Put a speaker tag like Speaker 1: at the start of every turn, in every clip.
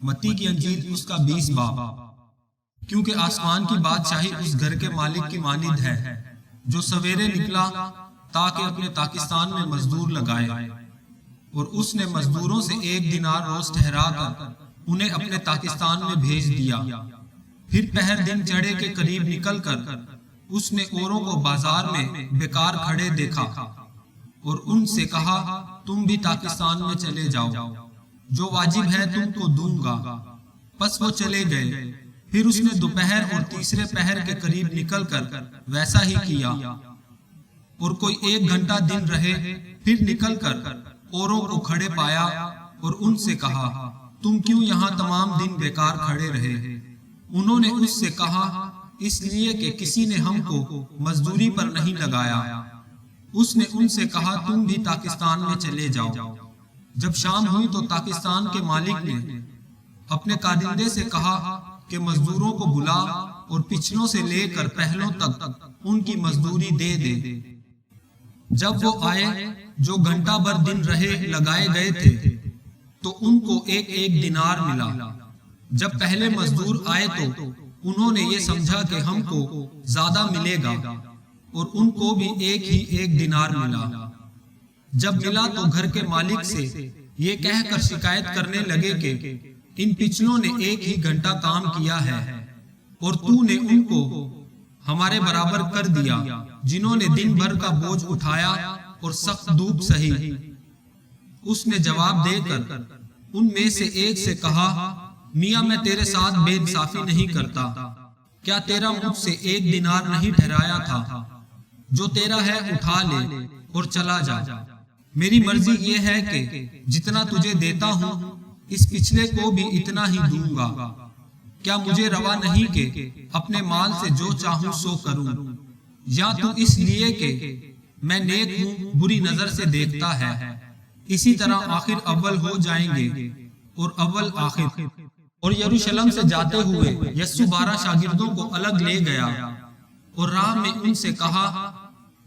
Speaker 1: متی کی انجیل اس کا 20 باب۔ کیونکہ آسمان کی بادشاہی اس گھر کے مالک کی مانند ہے جو سویرے نکلا تاکہ اپنے پاکستان میں مزدور لگائے، اور اس نے مزدوروں سے 1 دینار روز ٹھہرا کر انہیں اپنے پاکستان میں بھیج دیا۔ پھر پہر دن چڑھے کے قریب نکل کر اس نے اوروں کو بازار میں بیکار کھڑے دیکھا اور ان سے کہا تم بھی پاکستان میں چلے جاؤ، جو واجب ہے تم کو دوں گا۔ پس وہ چلے گئے۔ پھر اس نے دوپہر اور تیسرے پہر کے قریب نکل کر ویسا ہی کیا، اور کوئی 1 گھنٹہ دن رہے، پھر نکل کر اوروں کو کھڑے پایا اور ان سے کہا تم کیوں یہاں تمام دن بیکار کھڑے رہے؟ انہوں نے اس سے کہا اس لیے کہ کسی نے ہم کو مزدوری پر نہیں لگایا۔ اس نے ان سے کہا تم بھی پاکستان میں چلے جاؤ۔ جب شام ہوئی تو پاکستان کے مالک نے اپنے کارندے سے کہا کہ مزدوروں کو بلا اور پچھلوں سے لے کر پہلوں تک ان کی مزدوری دے دے۔ جب وہ آئے جو گھنٹہ بھر دن رہے لگائے گئے تھے تو ان کو 1 دینار ملا۔ جب پہلے مزدور آئے تو انہوں نے یہ سمجھا کہ ہم کو زیادہ ملے گا، اور ان کو بھی 1 دینار ملا۔ جب ملا تو گھر کے مالک سے یہ کہہ کر شکایت کرنے لگے کہ ان پچھلوں نے 1 گھنٹہ کام کیا ہے اور تو نے ان کو ہمارے برابر کر دیا، جنہوں نے دن بھر کا بوجھ اٹھایا اور سخت دھوپ سہی۔ اس نے جواب دے کر ان میں سے ایک سے کہا میاں میں تیرے ساتھ بے انصافی نہیں کرتا، کیا تیرا مجھ سے 1 دینار نہیں ٹھہرایا تھا؟ جو تیرا ہے اٹھا لے اور چلا جا۔ میری مرضی یہ ہے کہ جتنا تجھے دیتا ہوں اس پچھلے کو بھی اتنا ہی دوں گا۔ کیا مجھے روا نہیں کہ اپنے مال سے جو چاہوں سو کروں؟ یا تو اس لیے کہ میں نیک ہوں بری نظر سے دیکھتا ہے؟ اسی طرح آخر اول ہو جائیں گے اور اول آخر۔ اور یروشلم سے جاتے ہوئے یسوع 12 شاگردوں کو الگ لے گیا اور راہ میں ان سے کہا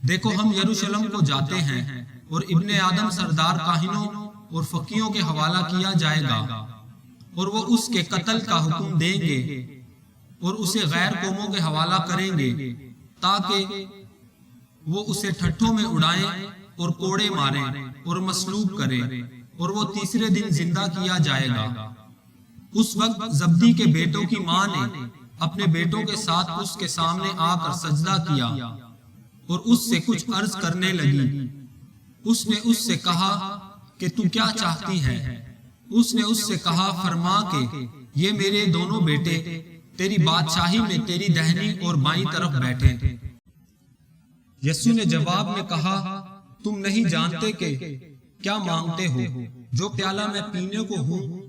Speaker 1: دیکھو ہم یروشلم کو جاتے ہیں، اور ابن آدم سردار کاہنوں اور فقیوں کے حوالہ کیا جائے گا، اور وہ اس کے قتل کا حکم دیں گے اور اسے غیر قوموں کے حوالہ کریں گے تاکہ وہ اسے ٹھٹھوں میں اڑائیں اور کوڑے ماریں اور مصلوب کریں، اور وہ تیسرے دن زندہ کیا جائے گا۔ اس وقت زبدی کے بیٹوں کی ماں نے اپنے بیٹوں کے ساتھ اس کے سامنے آ کر سجدہ کیا اور اس سے کچھ عرض کرنے لگی۔ اس نے اس سے کہا کہ تو کیا چاہتی ہے؟ اس نے اس سے کہا فرما کہ یہ میرے دونوں بیٹے تیری بادشاہی میں تیری دہنی اور بائیں طرف بیٹھے۔ یسوع نے جواب میں کہا تم نہیں جانتے کہ کیا مانگتے ہو؟ جو پیالہ میں پینے کو ہوں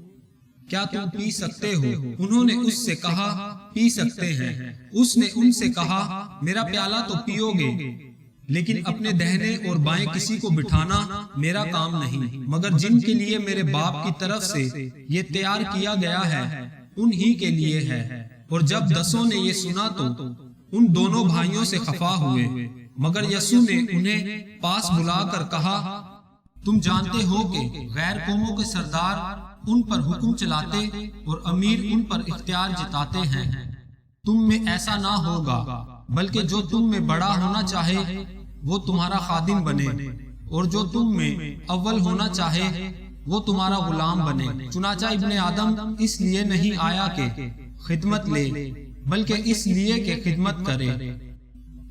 Speaker 1: کیا تم پی سکتے ہو؟ انہوں نے اس سے کہا پی سکتے ہیں۔ اس نے ان سے کہا میرا پیالہ تو پیو گے، لیکن اپنے دہنے اور بائیں کسی کو بٹھانا میرا کام نہیں، مگر جن کے لیے میرے باپ کی طرف سے یہ تیار کیا گیا ہے انہی کے لیے ہے۔ اور جب 10 نے یہ سنا تو ان دونوں بھائیوں سے خفا ہوئے، مگر یسوع نے انہیں پاس بلا کر کہا تم جانتے ہو کہ غیر قوموں کے سردار ان پر حکم چلاتے اور امیر ان پر اختیار جتاتے ہیں۔ تم میں ایسا نہ ہوگا، بلکہ جو تم میں بڑا ہونا چاہے وہ تمہارا خادم بنے، اور جو تم میں اول ہونا چاہے وہ تمہارا غلام بنے۔ چنانچہ ابن آدم اس لیے نہیں آیا کہ خدمت لے، بلکہ اس لیے کہ خدمت کرے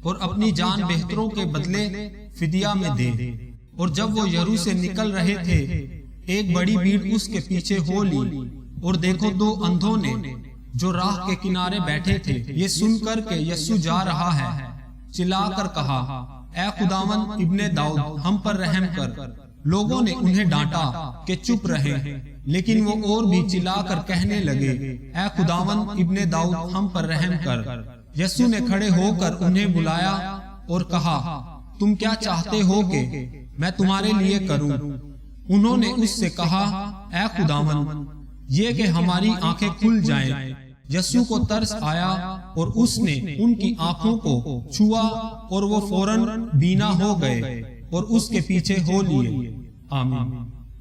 Speaker 1: اور اپنی جان بہتروں کے بدلے فدیہ میں دے۔ اور جب وہ یرو سے نکل رہے تھے ایک بڑی بھیڑ اس کے پیچھے ہو لی، اور دیکھو 2 اندھوں نے جو راہ کے کنارے بیٹھے تھے یہ سن کر کہ یسوع جا رہا ہے چلا کر کہا اے خداوند ابن داؤد ہم پر رحم کر۔ لوگوں نے انہیں ڈانٹا کہ چپ رہیں، لیکن وہ اور بھی چلا کر کہنے لگے اے خداوند ابن داؤد ہم پر رحم کر۔ یسوع نے کھڑے ہو کر انہیں بلایا اور کہا تم کیا چاہتے ہو کہ میں تمہارے لیے کروں؟ انہوں نے اس سے کہا اے خداوند یہ کہ ہماری آنکھیں کھل جائیں۔ یسوع کو ترس آیا اور اس نے ان کی آنکھوں کو چھوا اور وہ فوراً بینا ہو گئے اور اس کے پیچھے ہو لیے۔ آمین۔